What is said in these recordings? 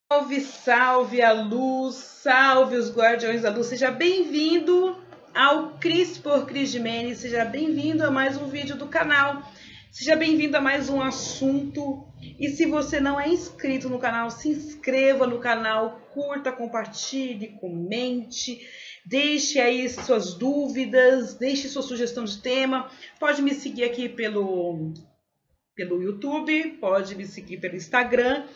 Salve, salve a luz, salve os guardiões da luz. Seja bem-vindo ao Cris por Cris Gimenez, seja bem-vindo a mais um vídeo do canal, seja bem-vindo a mais um assunto. E se você não é inscrito no canal, se inscreva no canal, curta, compartilhe, comente, deixe aí suas dúvidas, deixe sua sugestão de tema. Pode me seguir aqui pelo YouTube, pode me seguir pelo Instagram,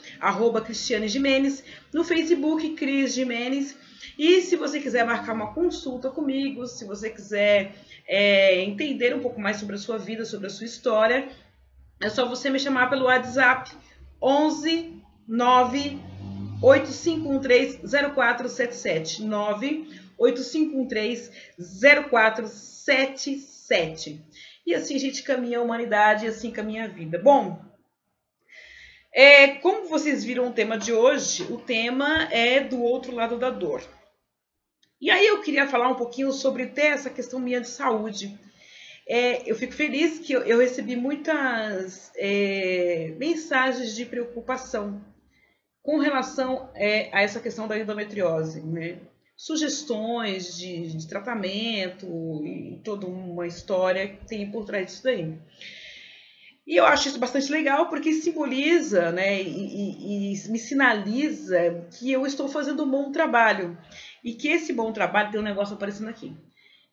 @Cristiane Gimenez, no Facebook, Cris Gimenez. E se você quiser marcar uma consulta comigo, se você quiser entender um pouco mais sobre a sua vida, sobre a sua história, é só você me chamar pelo WhatsApp 11 9 8513 0477 9 8513 0477. E assim a gente caminha a humanidade, e assim caminha a vida. Bom, como vocês viram o tema de hoje, o tema é do outro lado da dor. E aí eu queria falar um pouquinho sobre até essa questão minha de saúde. Eu fico feliz que eu recebi muitas mensagens de preocupação com relação a essa questão da endometriose, né? Sugestões de tratamento e toda uma história que tem por trás disso daí. E eu acho isso bastante legal porque simboliza, né, e me sinaliza que eu estou fazendo um bom trabalho. E que esse bom trabalho, tem um negócio aparecendo aqui,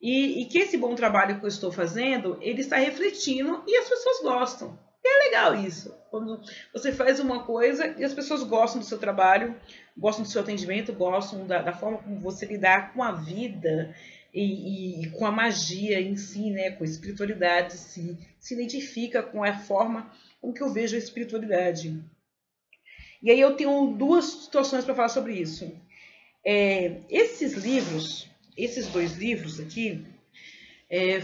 e que esse bom trabalho que eu estou fazendo, ele está refletindo e as pessoas gostam. É legal isso, quando você faz uma coisa e as pessoas gostam do seu trabalho, gostam do seu atendimento, gostam da forma como você lidar com a vida e com a magia em si, né, com a espiritualidade, se identifica com a forma com que eu vejo a espiritualidade. E aí eu tenho duas situações para falar sobre isso. Esses livros, esses dois livros aqui,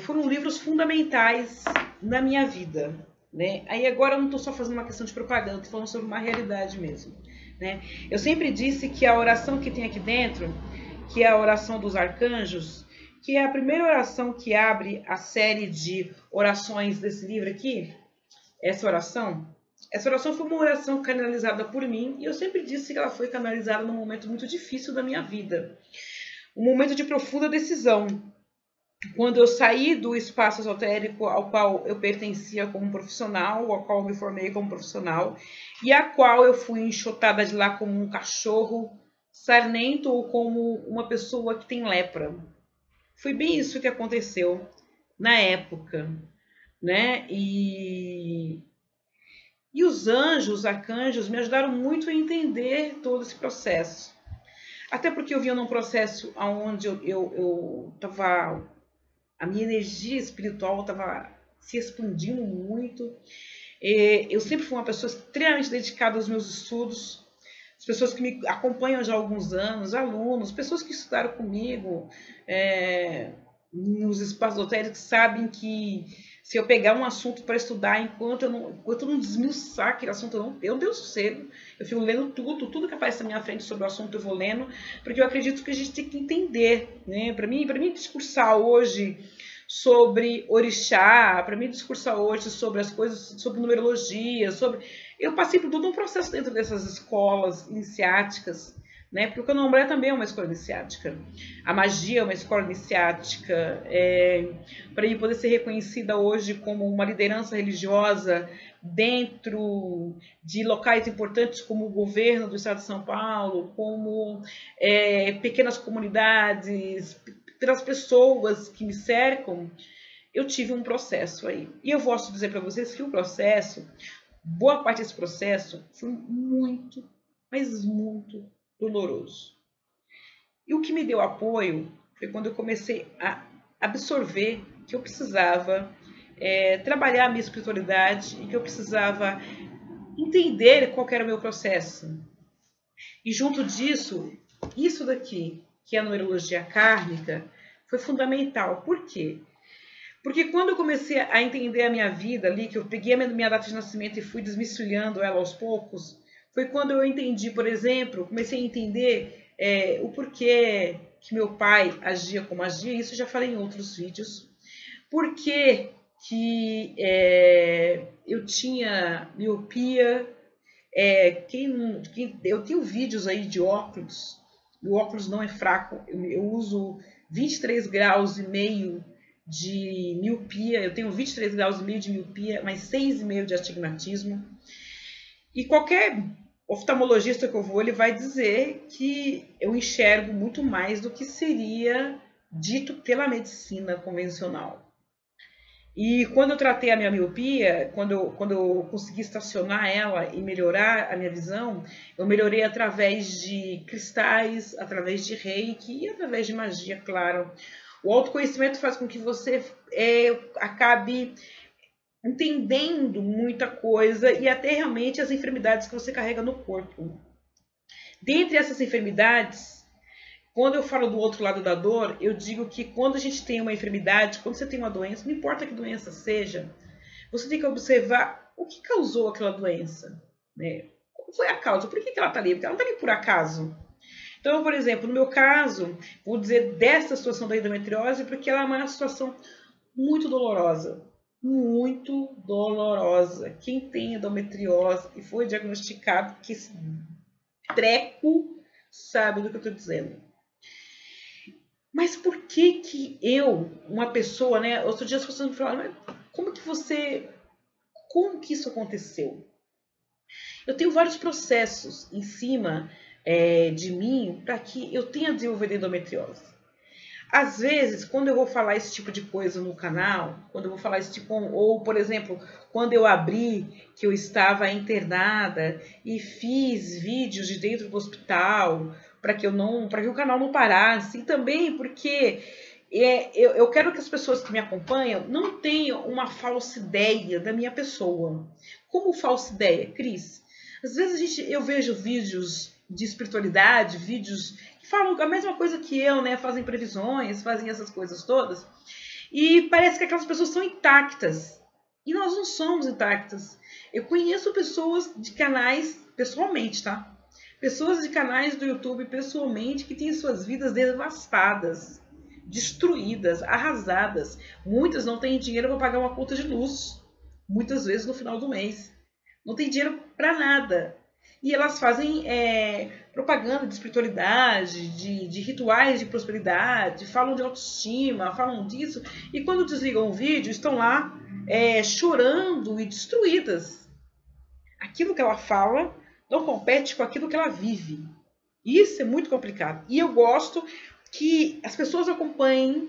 foram livros fundamentais na minha vida, né? Aí agora eu não estou só fazendo uma questão de propaganda, estou falando sobre uma realidade mesmo, né? Eu sempre disse que a oração que tem aqui dentro, que é a oração dos arcanjos, que é a primeira oração que abre a série de orações desse livro aqui, essa oração foi uma oração canalizada por mim, e eu sempre disse que ela foi canalizada num momento muito difícil da minha vida, um momento de profunda decisão, quando eu saí do espaço esotérico ao qual eu pertencia como profissional, ao qual eu me formei como profissional, e a qual eu fui enxotada de lá como um cachorro sarnento ou como uma pessoa que tem lepra. Foi bem isso que aconteceu na época, né? E os anjos, os arcanjos, me ajudaram muito a entender todo esse processo. Até porque eu vinha num processo onde eu estava... A minha energia espiritual estava se expandindo muito. Eu sempre fui uma pessoa extremamente dedicada aos meus estudos. As pessoas que me acompanham já há alguns anos, alunos, pessoas que estudaram comigo nos espaços esotéricos, sabem que se eu pegar um assunto para estudar, enquanto eu não desmiuçar aquele assunto, eu não tenho sossego. Eu fico lendo tudo que aparece na minha frente sobre o assunto eu vou lendo, porque eu acredito que a gente tem que entender, né? Para mim discursar hoje sobre orixá, para mim discursar hoje sobre as coisas, sobre numerologia, eu passei por todo um processo dentro dessas escolas iniciáticas, né? Porque o candomblé também é uma escola iniciática, a magia é uma escola iniciática, para ele poder ser reconhecida hoje como uma liderança religiosa dentro de locais importantes como o governo do estado de São Paulo, como pequenas comunidades, pelas pessoas que me cercam, eu tive um processo aí. E eu posso dizer para vocês que o processo, boa parte desse processo, foi muito, mas muito doloroso. E o que me deu apoio foi quando eu comecei a absorver que eu precisava trabalhar a minha espiritualidade e que eu precisava entender qual era o meu processo. E junto disso, isso daqui, que é a numerologia kármica, foi fundamental. Por quê? Porque quando eu comecei a entender a minha vida ali, que eu peguei a minha data de nascimento e fui desmistificando ela aos poucos, foi quando eu entendi, por exemplo, comecei a entender o porquê que meu pai agia como agia, isso eu já falei em outros vídeos, por que eu tinha miopia, Eu tenho vídeos aí de óculos, o óculos não é fraco, eu uso 23 graus e meio de miopia, eu tenho 23 graus e meio de miopia, mais 6,5 de astigmatismo. E qualquer oftalmologista que eu vou, ele vai dizer que eu enxergo muito mais do que seria dito pela medicina convencional. E quando eu tratei a minha miopia, quando eu consegui estacionar ela e melhorar a minha visão, eu melhorei através de cristais, através de reiki e através de magia, claro. O autoconhecimento faz com que você acabe entendendo muita coisa e até realmente as enfermidades que você carrega no corpo. Dentre essas enfermidades, quando eu falo do outro lado da dor, eu digo que quando a gente tem uma enfermidade, quando você tem uma doença, não importa que doença seja, você tem que observar o que causou aquela doença, né? Qual foi a causa? Por que ela está ali? Porque ela não está ali por acaso. Então, por exemplo, no meu caso, vou dizer dessa situação da endometriose, porque ela é uma situação muito dolorosa. Muito dolorosa. Quem tem endometriose e foi diagnosticado que esse treco sabe do que eu estou dizendo. Mas por que que eu, uma pessoa, né? Outro dia as pessoas me falaram, mas como que isso aconteceu? Eu tenho vários processos em cima de mim para que eu tenha desenvolvido endometriose. Às vezes, quando eu vou falar esse tipo de coisa no canal, quando eu vou falar esse tipo, ou por exemplo, quando eu abri que eu estava internada e fiz vídeos de dentro do hospital para que o canal não parasse, e também porque eu quero que as pessoas que me acompanham não tenham uma falsa ideia da minha pessoa. Como falsa ideia, Cris? Às vezes eu vejo vídeos de espiritualidade, vídeos que falam a mesma coisa que eu, né? Fazem previsões, fazem essas coisas todas. E parece que aquelas pessoas são intactas. E nós não somos intactas. Eu conheço pessoas de canais, pessoalmente, tá? Pessoas de canais do YouTube, pessoalmente, que têm suas vidas devastadas, destruídas, arrasadas. Muitas não têm dinheiro para pagar uma conta de luz. Muitas vezes no final do mês. Não tem dinheiro para nada. E elas fazem propaganda de espiritualidade, de rituais de prosperidade, falam de autoestima, falam disso. E quando desligam o vídeo, estão lá chorando e destruídas. Aquilo que ela fala não compete com aquilo que ela vive. Isso é muito complicado. E eu gosto que as pessoas acompanhem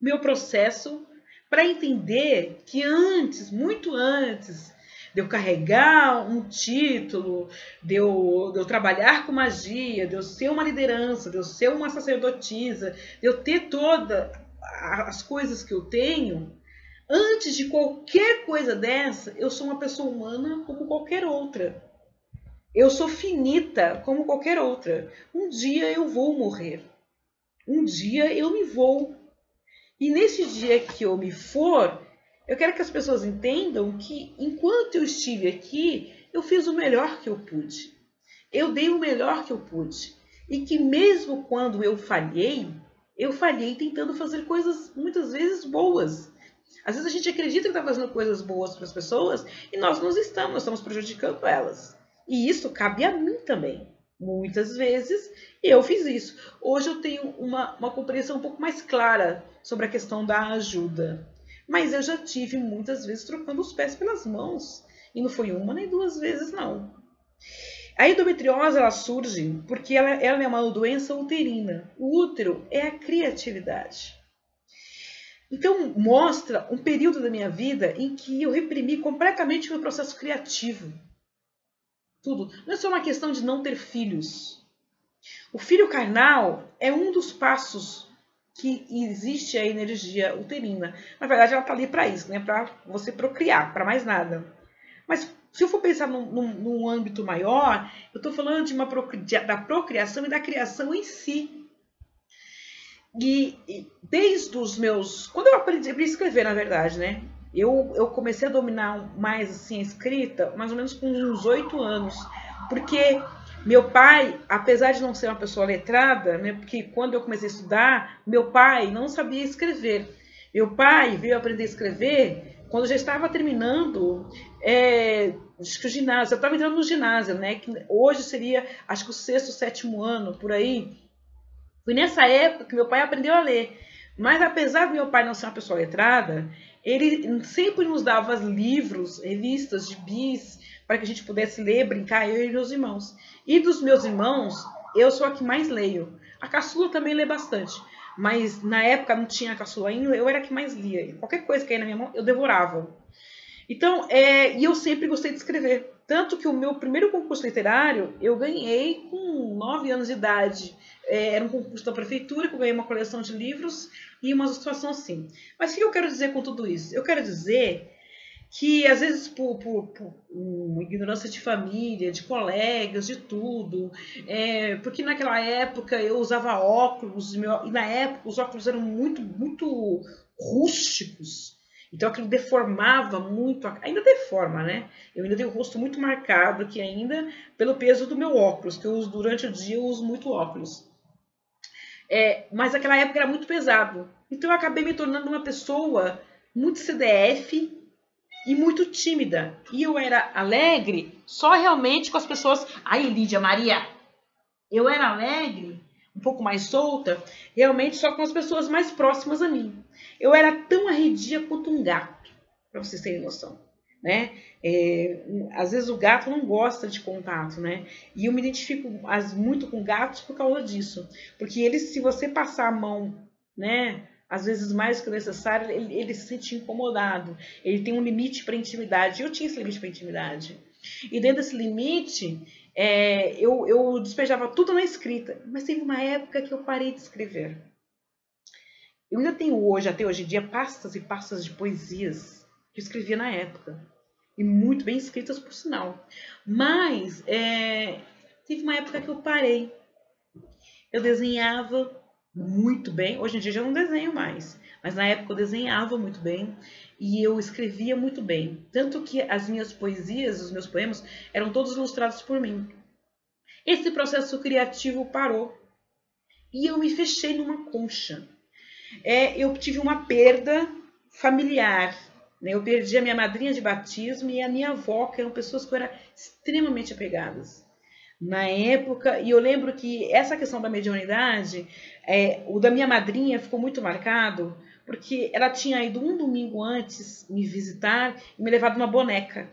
meu processo para entender que antes, muito antes, de eu carregar um título, de eu trabalhar com magia, de eu ser uma liderança, de eu ser uma sacerdotisa, de eu ter todas as coisas que eu tenho, antes de qualquer coisa dessa, eu sou uma pessoa humana como qualquer outra. Eu sou finita como qualquer outra. Um dia eu vou morrer. Um dia eu me vou. E nesse dia que eu me for, eu quero que as pessoas entendam que enquanto eu estive aqui, eu fiz o melhor que eu pude. Eu dei o melhor que eu pude. E que mesmo quando eu falhei tentando fazer coisas muitas vezes boas. Às vezes a gente acredita que está fazendo coisas boas para as pessoas e nós não estamos, nós estamos prejudicando elas. E isso cabe a mim também. Muitas vezes eu fiz isso. Hoje eu tenho uma compreensão um pouco mais clara sobre a questão da ajuda. Mas eu já tive muitas vezes trocando os pés pelas mãos. E não foi uma nem duas vezes, não. A endometriose ela surge porque ela é uma doença uterina. O útero é a criatividade. Então mostra um período da minha vida em que eu reprimi completamente o meu processo criativo. Tudo. Não é só uma questão de não ter filhos. O filho carnal é um dos passos que existe a energia uterina. Na verdade, ela está ali para isso, né? Para você procriar, para mais nada. Mas se eu for pensar num âmbito maior, eu estou falando da procriação e da criação em si. E desde os meus... Quando eu aprendi a escrever, na verdade, né? Eu comecei a dominar mais assim, a escrita mais ou menos com uns 8 anos. Porque meu pai, apesar de não ser uma pessoa letrada, né, porque quando eu comecei a estudar, meu pai não sabia escrever. Meu pai veio aprender a escrever quando eu já estava terminando acho que o ginásio, eu estava entrando no ginásio, né? Que hoje seria, acho que o 6º, 7º ano, por aí. Foi nessa época que meu pai aprendeu a ler. Mas apesar do meu pai não ser uma pessoa letrada, ele sempre nos dava livros, revistas, gibis, para que a gente pudesse ler, brincar, eu e meus irmãos. E dos meus irmãos, eu sou a que mais leio. A caçula também lê bastante. Mas na época não tinha a caçula ainda, eu era a que mais lia. Qualquer coisa que ia na minha mão, eu devorava. Então, e eu sempre gostei de escrever. Tanto que o meu primeiro concurso literário eu ganhei com 9 anos de idade. Era um concurso da prefeitura, que eu ganhei uma coleção de livros e uma situação assim. Mas o que eu quero dizer com tudo isso? Eu quero dizer que, às vezes, por ignorância de família, de colegas, de tudo, porque naquela época eu usava óculos, e na época os óculos eram muito, muito rústicos. Então aquilo deformava muito, ainda deforma, né? Eu ainda tenho o rosto muito marcado aqui ainda pelo peso do meu óculos, que eu uso durante o dia, eu uso muito óculos. Mas naquela época era muito pesado. Então eu acabei me tornando uma pessoa muito CDF e muito tímida. E eu era alegre só realmente com as pessoas... Ai, Lídia Maria! Eu era alegre, um pouco mais solta, realmente só com as pessoas mais próximas a mim. Eu era tão arredia quanto um gato, para vocês terem noção, né? Às vezes o gato não gosta de contato, né? E eu me identifico muito com gatos por causa disso. Porque eles, se você passar a mão, né, às vezes mais do que o necessário, ele se sente incomodado. Ele tem um limite para intimidade. Eu tinha esse limite para intimidade. E dentro desse limite, eu despejava tudo na escrita. Mas teve uma época que eu parei de escrever. Eu ainda tenho hoje, até hoje em dia, pastas e pastas de poesias que eu escrevia na época. E muito bem escritas, por sinal. Mas teve uma época que eu parei. Eu desenhava muito bem. Hoje em dia eu já não desenho mais. Mas na época eu desenhava muito bem. E eu escrevia muito bem. Tanto que as minhas poesias, os meus poemas, eram todos ilustrados por mim. Esse processo criativo parou. E eu me fechei numa concha. Eu tive uma perda familiar. Né? Eu perdi a minha madrinha de batismo e a minha avó, que eram pessoas que eu era extremamente apegadas. Na época, e eu lembro que essa questão da mediunidade, o da minha madrinha ficou muito marcado, porque ela tinha ido um domingo antes me visitar e me levado uma boneca.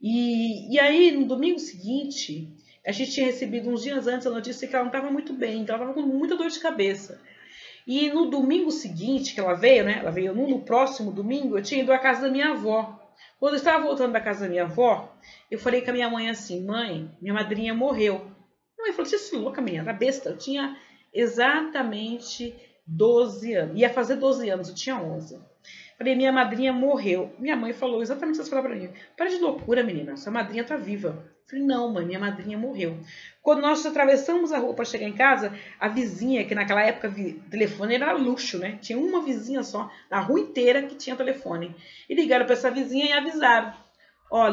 E aí, no domingo seguinte, a gente tinha recebido uns dias antes a notícia que ela não estava muito bem, que ela estava com muita dor de cabeça. E no domingo seguinte que ela veio, né? Ela veio no próximo domingo, eu tinha ido à casa da minha avó. Quando eu estava voltando da casa da minha avó, eu falei com a minha mãe assim, mãe, minha madrinha morreu. Minha mãe falou, você é louca, menina, era besta. Eu tinha exatamente 12 anos. Ia fazer 12 anos, eu tinha 11. Falei, minha madrinha morreu. Minha mãe falou exatamente essas palavras para mim. Para de loucura, menina, sua madrinha tá viva. Falei, não, mãe, minha madrinha morreu. Quando nós atravessamos a rua para chegar em casa, a vizinha, que naquela época telefone era luxo, né? Tinha uma vizinha só, na rua inteira, que tinha telefone. E ligaram para essa vizinha e avisaram.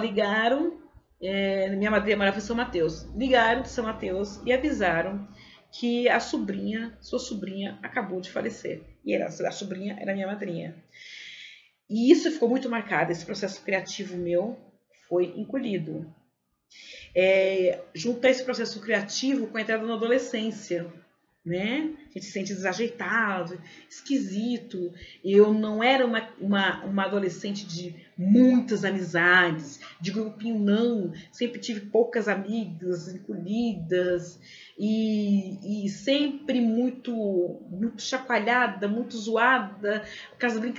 Ligaram, minha madrinha morava em São Mateus. Ligaram de São Mateus e avisaram que sua sobrinha, acabou de falecer. E a sobrinha era minha madrinha. E isso ficou muito marcado, esse processo criativo meu foi encolhido. Juntar esse processo criativo com a entrada na adolescência, né? A gente se sente desajeitado, esquisito. Eu não era uma adolescente de muitas amizades, de grupinho não. Sempre tive poucas amigas, encolhidas e sempre muito chacoalhada, muito zoada,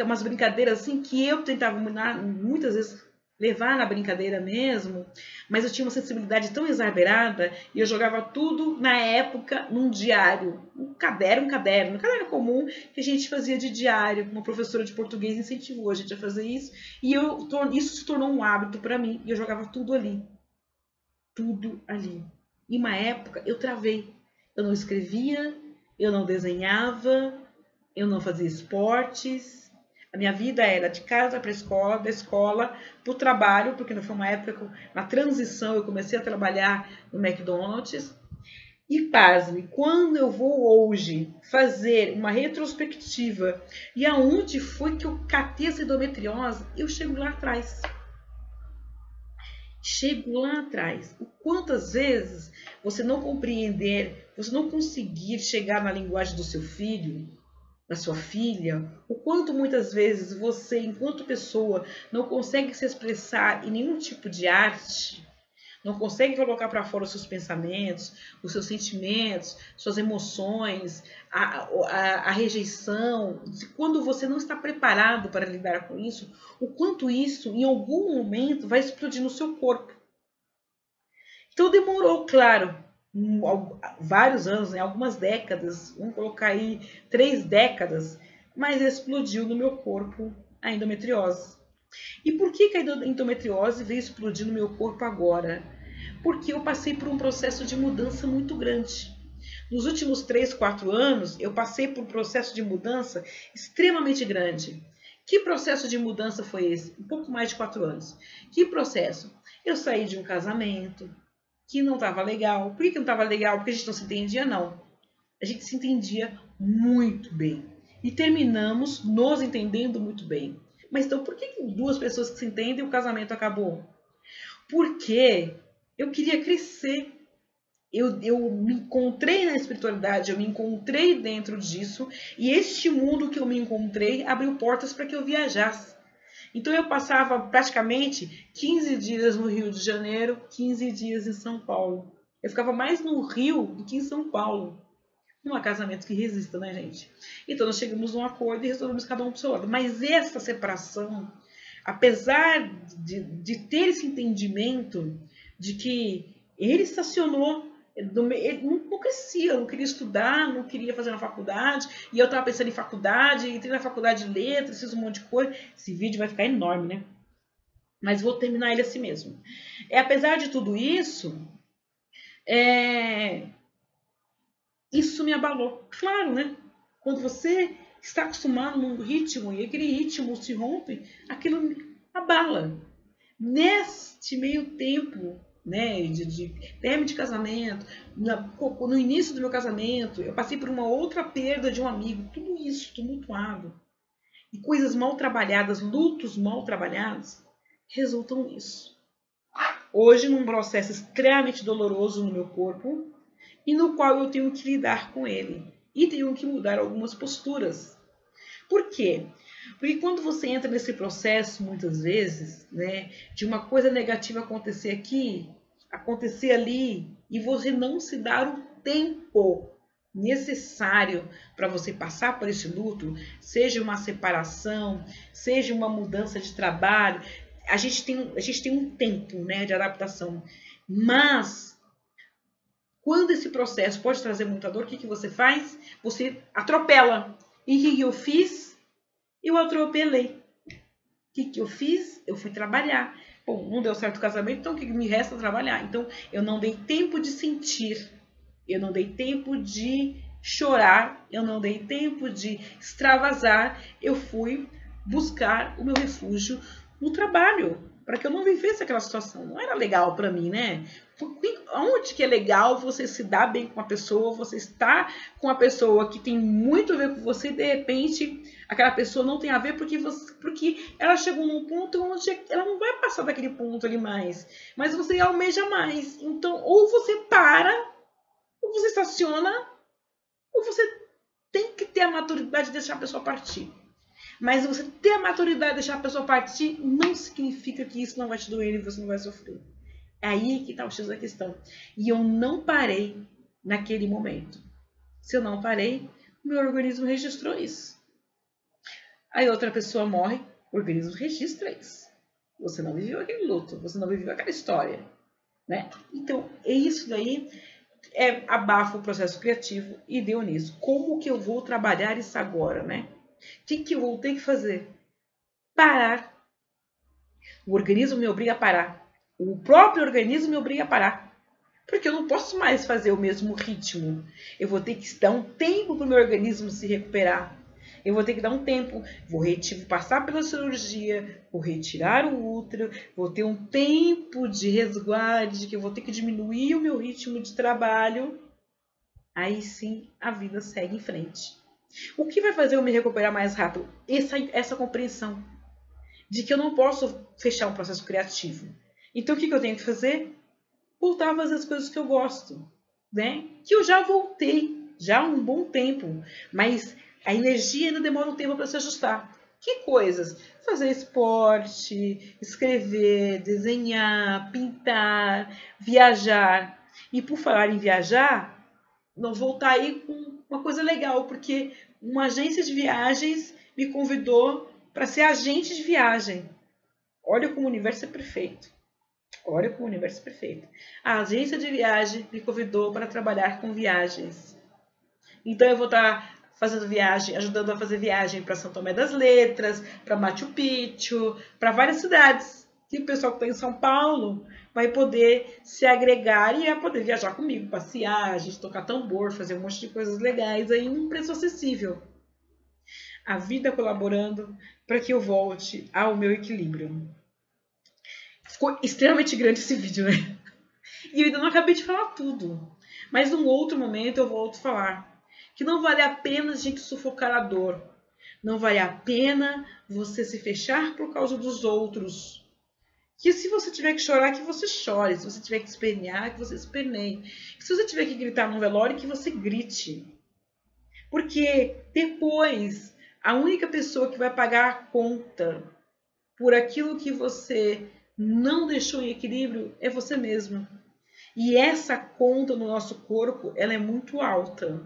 umas brincadeiras assim que eu tentava muitas vezes levar na brincadeira mesmo, mas eu tinha uma sensibilidade tão exagerada e eu jogava tudo na época num diário, um caderno comum que a gente fazia de diário. Uma professora de português incentivou a gente a fazer isso e isso se tornou um hábito para mim e eu jogava tudo ali. E uma época eu travei, eu não escrevia, eu não desenhava, eu não fazia esportes. A minha vida era de casa para a escola, da escola para o trabalho, porque foi uma época que, na transição, eu comecei a trabalhar no McDonald's. E pasme, quando eu vou hoje fazer uma retrospectiva e aonde foi que eu catei essa endometriose, eu chego lá atrás. Chego lá atrás. O quantas vezes você não compreender, você não conseguir chegar na linguagem do seu filho, da sua filha, o quanto muitas vezes você, enquanto pessoa, não consegue se expressar em nenhum tipo de arte, não consegue colocar para fora os seus pensamentos, os seus sentimentos, suas emoções, a rejeição, quando você não está preparado para lidar com isso, o quanto isso, em algum momento, vai explodir no seu corpo. Então demorou, claro, vários anos, né, algumas décadas, vamos colocar aí 3 décadas, mas explodiu no meu corpo a endometriose. E por que a endometriose veio explodir no meu corpo agora? Porque eu passei por um processo de mudança muito grande. Nos últimos 3, 4 anos, eu passei por um processo de mudança extremamente grande. Que processo de mudança foi esse? Um pouco mais de 4 anos. Que processo? Eu saí de um casamento que não estava legal. Por que não estava legal? Porque a gente não se entendia, não. A gente se entendia muito bem. E terminamos nos entendendo muito bem. Mas então, por que 2 pessoas que se entendem e o casamento acabou? Porque eu queria crescer. Eu me encontrei na espiritualidade, eu me encontrei dentro disso. E este mundo que eu me encontrei abriu portas para que eu viajasse. Então eu passava praticamente 15 dias no Rio de Janeiro, 15 dias em São Paulo. Eu ficava mais no Rio do que em São Paulo. Não há casamento que resista, né, gente? Então nós chegamos a um acordo e resolvemos cada um para o seu lado. Mas essa separação, apesar de ter esse entendimento de que ele estacionou, ele não crescia, não queria estudar, não queria fazer na faculdade, e eu estava pensando em faculdade, entrei na faculdade de letras, fiz um monte de coisa. Esse vídeo vai ficar enorme, né? Mas vou terminar ele assim mesmo. Apesar de tudo isso, isso me abalou. Claro, né? Quando você está acostumado num ritmo e aquele ritmo se rompe, aquilo abala. Neste meio tempo, né, de término de casamento, no início do meu casamento, eu passei por uma outra perda de um amigo, tudo isso tumultuado. E coisas mal trabalhadas, lutos mal trabalhados, resultam nisso. Hoje, num processo extremamente doloroso no meu corpo, e no qual eu tenho que lidar com ele. E tenho que mudar algumas posturas. Por quê? Porque quando você entra nesse processo, muitas vezes, né, de uma coisa negativa acontecer aqui, acontecer ali, e você não se dar o tempo necessário para você passar por esse luto, seja uma separação, seja uma mudança de trabalho, a gente tem um tempo, né, de adaptação. Mas quando esse processo pode trazer muita dor, o que você faz? Você atropela. E o que eu fiz? Eu atropelei. O que eu fiz? Eu fui trabalhar. Bom, não deu certo o casamento, então o que me resta é trabalhar. Então, eu não dei tempo de sentir. Eu não dei tempo de chorar. Eu não dei tempo de extravasar. Eu fui buscar o meu refúgio no trabalho, para que eu não vivesse aquela situação. Não era legal para mim, né? Onde que é legal você se dar bem com uma pessoa, você está com uma pessoa que tem muito a ver com você, e de repente aquela pessoa não tem a ver porque ela chegou num ponto onde ela não vai passar daquele ponto ali mais, mas você almeja mais. Então, ou você para, ou você estaciona, ou você tem que ter a maturidade de deixar a pessoa partir. Mas você ter a maturidade de deixar a pessoa partir não significa que isso não vai te doer e você não vai sofrer. É aí que está o X da questão. E eu não parei naquele momento. Se eu não parei, o meu organismo registrou isso. Aí outra pessoa morre, o organismo registra isso. Você não viveu aquele luto, você não viveu aquela história, né? Então, isso daí abafa o processo criativo e deu nisso. Como que eu vou trabalhar isso agora, né? O que eu vou ter que fazer? Parar. O organismo me obriga a parar. O próprio organismo me obriga a parar. Porque eu não posso mais fazer o mesmo ritmo. Eu vou ter que dar um tempo para o meu organismo se recuperar. Eu vou ter que dar um tempo. Vou passar pela cirurgia, vou retirar o útero, vou ter um tempo de resguarde, que eu vou ter que diminuir o meu ritmo de trabalho. Aí sim a vida segue em frente. O que vai fazer eu me recuperar mais rápido? Essa compreensão de que eu não posso fechar um processo criativo. Então o que eu tenho que fazer? Voltar a fazer as coisas que eu gosto, né? Que eu já voltei, já há um bom tempo, mas a energia ainda demora um tempo para se ajustar. Que coisas? Fazer esporte, escrever, desenhar, pintar, viajar. E por falar em viajar, não voltar aí com uma coisa legal, porque uma agência de viagens me convidou para ser agente de viagem. Olha como o universo é perfeito. Olha como o universo é perfeito. A agência de viagem me convidou para trabalhar com viagens. Então eu vou estar fazendo viagem, ajudando a fazer viagem para São Tomé das Letras, para Machu Picchu, para várias cidades. E o pessoal que está em São Paulo vai poder se agregar e vai poder viajar comigo, passear, a gente tocar tambor, fazer um monte de coisas legais aí, um preço acessível. A vida colaborando para que eu volte ao meu equilíbrio. Ficou extremamente grande esse vídeo, né? E eu ainda não acabei de falar tudo. Mas num outro momento eu volto a falar que não vale a pena a gente sufocar a dor. Não vale a pena você se fechar por causa dos outros. Que se você tiver que chorar, que você chore. Se você tiver que espernear, que você esperneie. Que se você tiver que gritar num velório, que você grite. Porque depois, a única pessoa que vai pagar a conta por aquilo que você não deixou em equilíbrio é você mesmo. E essa conta no nosso corpo, ela é muito alta.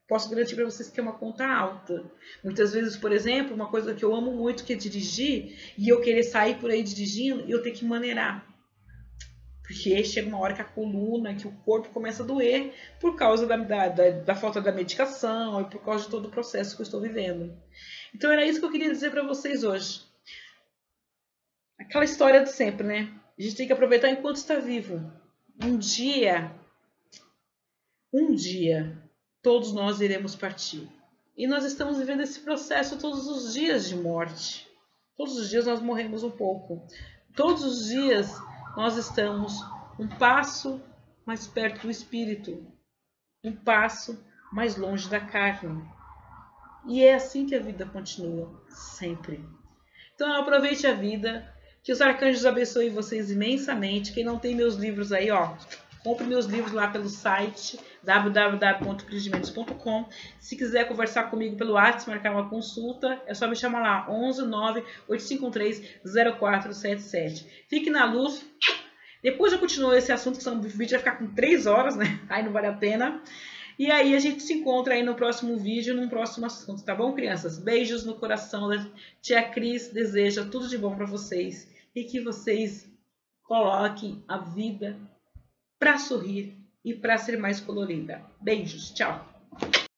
Posso garantir para vocês que é uma conta alta. Muitas vezes, por exemplo, uma coisa que eu amo muito que é dirigir, e eu querer sair por aí dirigindo e eu ter que maneirar. Porque chega uma hora que a coluna, que o corpo começa a doer por causa da falta da medicação e por causa de todo o processo que eu estou vivendo. Então era isso que eu queria dizer para vocês hoje. Aquela história de sempre, né? A gente tem que aproveitar enquanto está vivo. Um dia, todos nós iremos partir. E nós estamos vivendo esse processo todos os dias de morte. Todos os dias nós morremos um pouco. Todos os dias nós estamos um passo mais perto do espírito, um passo mais longe da carne. E é assim que a vida continua, sempre. Então aproveite a vida, que os arcanjos abençoem vocês imensamente. Quem não tem meus livros aí, ó, compre meus livros lá pelo site www.crisdimentos.com. Se quiser conversar comigo pelo WhatsApp, marcar uma consulta, é só me chamar lá, 11 9 853 0477. Fique na luz. Depois eu continuo esse assunto, que o vídeo vai ficar com 3 horas, né? Aí não vale a pena. E aí a gente se encontra aí no próximo vídeo, num próximo assunto, tá bom, crianças? Beijos no coração da tia Cris, deseja tudo de bom para vocês e que vocês coloquem a vida para sorrir e para ser mais colorida. Beijos, tchau!